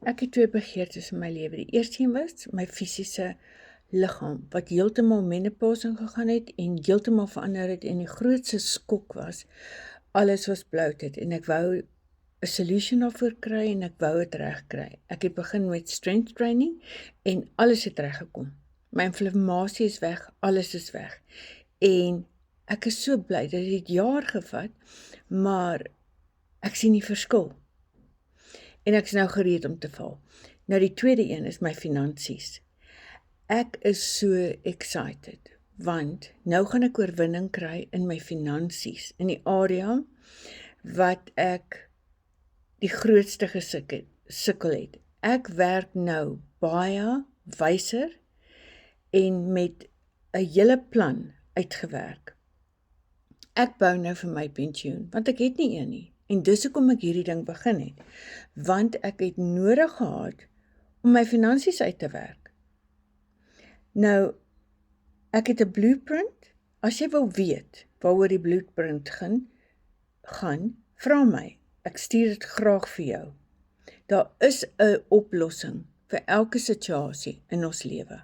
Ek het 2 begeertes in my lewe. Die eerste een was my fisiese liggaam, wat heeltemal menopause ingegaan het en heeltemal verander het, en die grootste skok was, alles was bloated, en ek wou 'n solution daarvoor kry, en ek wou dit regkry. Ek het begin met strength training, en alles het reggekom. My inflammasie is weg, alles is weg, en ek is so bly, dit het jaar gevat, maar ek sien die verskil. En ek is nou gereed om te val. Nou die tweede een is my finansies. Ek is so excited, want nou gaan ek oorwinning kry in my finansies, in die area wat ek die grootste gesukkel het. Ek werk nou baie wyser en met 'n hele plan uitgewerk. Ek bou nou vir my pensioen, want ek het nie een nie. En dis hoekom ek hierdie ding begin het, want ek het nodig gehad om my finansies uit te werk. Nou, ek het 'n blueprint. As jy wil weet waaroor die blueprint gaan, vra my. Ek stuur dit graag vir jou. Daar is 'n oplossing vir elke situasie in ons lewe.